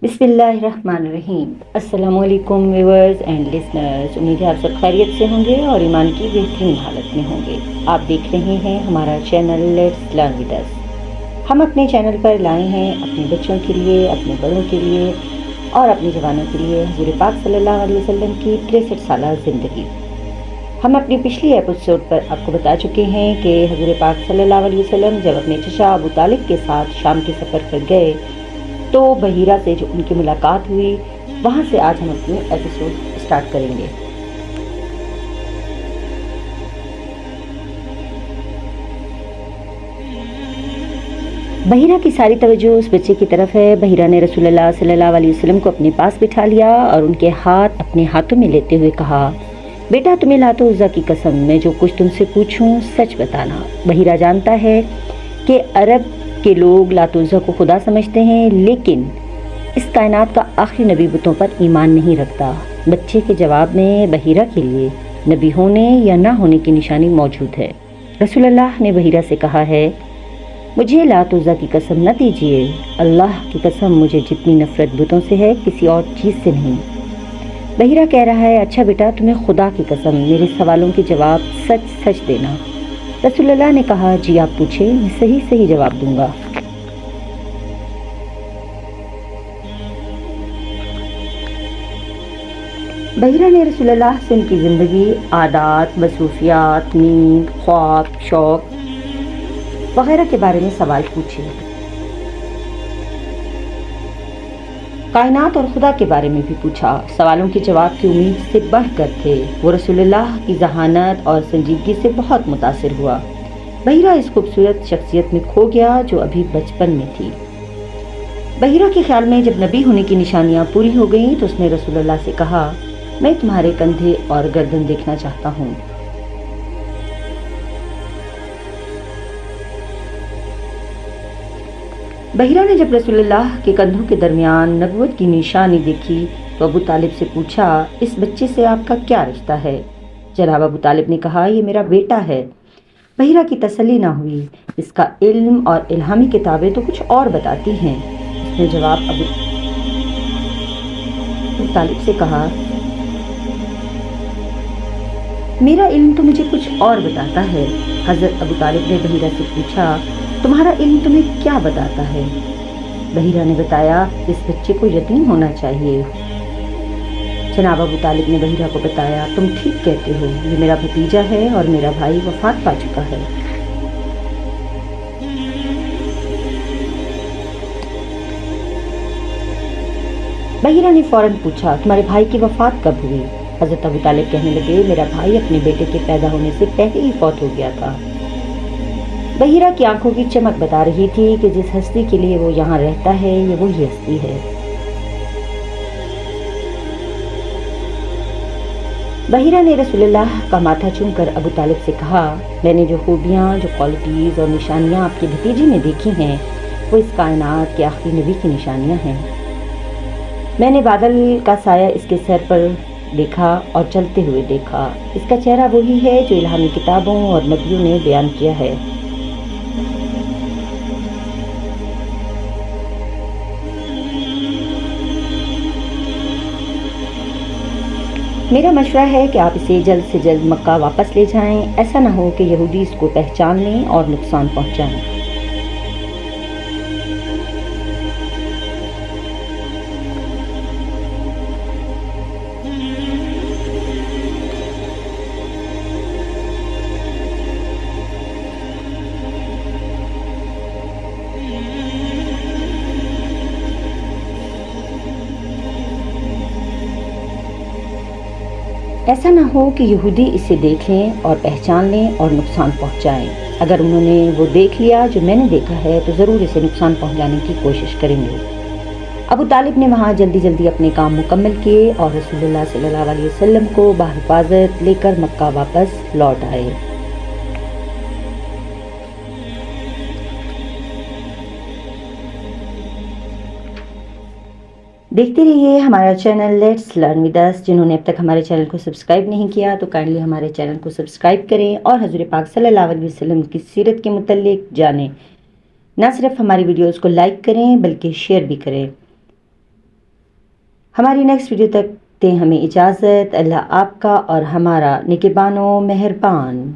बिस्मिल्लाहिर्रहमानिर्रहीम। अस्सलामु अलैकुम व्यूअर्स एंड लिसनर्स। उम्मीद है आप सब खैरियत से होंगे और ईमान की बेहतरीन हालत में होंगे। आप देख रहे हैं हमारा channel let's learn with us. हम अपने चैनल पर लाए हैं अपने बच्चों के लिए, अपने बड़ों के लिए और अपने जवानों के लिए हुज़ूर पाक सल्लल्लाहु अलैहि वसल्लम की 63 साला ज़िंदगी। हम अपनी पिछली एपिसोड पर आपको बता चुके हैं कि हुज़ूर पाक सल्लल्लाहु अलैहि वसल्लम जब अपने चचा अबू तालिब के साथ शाम के सफ़र पर गए तो बहीरा से जो उनकी मुलाकात हुई, वहाँ से आज हम अपनी एपिसोड स्टार्ट करेंगे। बहीरा की सारी तवज्जो उस बच्चे की तरफ है। बहीरा ने रसूलुल्लाह सल्लल्लाहु अलैहि वसल्लम को अपने पास बिठा लिया और उनके हाथ अपने हाथों में लेते हुए कहा, बेटा तुम्हें लात और उज़्ज़ा की कसम, मैं जो कुछ तुमसे पूछूं सच बताना। बहीरा जानता है कि अरब के लोग लात और उज़्ज़ा को खुदा समझते हैं, लेकिन इस कायनात का आखिरी नबी बुतों पर ईमान नहीं रखता। बच्चे के जवाब में बहीरा के लिए नबी होने या ना होने की निशानी मौजूद है। रसूलुल्लाह ने बहीरा से कहा है, मुझे लात और उज़्ज़ा की कसम न दीजिए। अल्लाह की कसम, मुझे जितनी नफरत बुतों से है किसी और चीज़ से नहीं। बहीरा कह रहा है, अच्छा बेटा तुम्हें खुदा की कसम, मेरे सवालों के जवाब सच सच देना। रसूलुल्लाह ने कहा, जी आप पूछे, मैं सही सही जवाब दूंगा। बहीरा ने रसूलुल्लाह से उनकी ज़िंदगी, आदात, मसरूफियात, नींद, ख्वाब, शौक वगैरह के बारे में सवाल पूछे। कायनात और खुदा के बारे में भी पूछा। सवालों के जवाब की उम्मीद से बढ़कर थे। वो रसूलुल्लाह की ज़हानत और संजीदगी से बहुत मुतासिर हुआ। बहीरा इस खूबसूरत शख्सियत में खो गया जो अभी बचपन में थी। बहीरा के ख्याल में जब नबी होने की निशानियां पूरी हो गईं तो उसने रसूलुल्लाह से कहा, मैं तुम्हारे कंधे और गर्दन देखना चाहता हूँ। बहीरा ने जब रसूलुल्लाह के कंधों के दरमियान नबूवत की निशानी देखी तो अबू तालिब से पूछा, इस बच्चे से आपका क्या रिश्ता है? जनाब अबू तालिब ने कहा, यह मेरा बेटा है। बहीरा की तसल्ली ना हुई। इसका इल्म और इल्हामी किताबें तो कुछ और बताती हैं। उसने जवाब अबू तालिब से कहा, मेरा इल्म तो मुझे कुछ और बताता है। हज़रत अबू तालिब ने बहीरा से पूछा, तुम्हारा इल्म तुम्हें क्या बताता है? बहीरा ने बताया, इस बच्चे को यतीम होना चाहिए। जनाब अबू तालिब ने बहीरा को बताया, तुम ठीक कहते हो, ये मेरा भतीजा है और मेरा भाई वफात पा चुका है। बहीरा ने फौरन पूछा, तुम्हारे भाई की वफात कब हुई? हज़रत अबू तालिब कहने लगे, मेरा भाई अपने बेटे के पैदा होने से पहले ही फौत हो गया था। बहीरा की आंखों की चमक बता रही थी कि जिस हस्ती के लिए वो यहाँ रहता है ये वही हस्ती है। बहीरा ने रसूलुल्लाह का माथा चूमकर अबू तालिब से कहा, मैंने जो खूबियाँ, जो क्वालिटीज़ और निशानियाँ आपके भतीजे में देखी हैं वो इस कायनात के आखिरी नबी की निशानियाँ हैं। मैंने बादल का साया इसके सर पर देखा और चलते हुए देखा। इसका चेहरा वही है जो इल्हामी किताबों और नबियों ने बयान किया है। मेरा मशवरा है कि आप इसे जल्द से जल्द मक्का वापस ले जाएं। ऐसा ना हो कि यहूदी इसको पहचान लें और नुकसान पहुंचाएं। ऐसा ना हो कि यहूदी इसे देख लें और पहचान लें और नुकसान पहुंचाएं। अगर उन्होंने वो देख लिया जो मैंने देखा है तो ज़रूर इसे नुकसान पहुंचाने की कोशिश करेंगे। अबू तालिब ने वहाँ जल्दी जल्दी अपने काम मुकम्मल किए और रसूलुल्लाह सल्लल्लाहु अलैहि वसल्लम को बाहिफाजत लेकर मक्का वापस लौट आए। देखते रहिए हमारा channel let's learn with us. जिन्होंने अब तक हमारे चैनल को सब्सक्राइब नहीं किया तो काइंडली हमारे चैनल को सब्सक्राइब करें और हज़ूर पाक सल्लल्लाहु अलैहि वसल्लम की सीरत के मुतल्लिक जानें। ना सिर्फ हमारी वीडियोस को लाइक करें बल्कि शेयर भी करें। ہماری نیکسٹ ویڈیو تک دیں ہمیں اجازت. اللہ آپ کا اور ہمارا نگہبان و مہربان.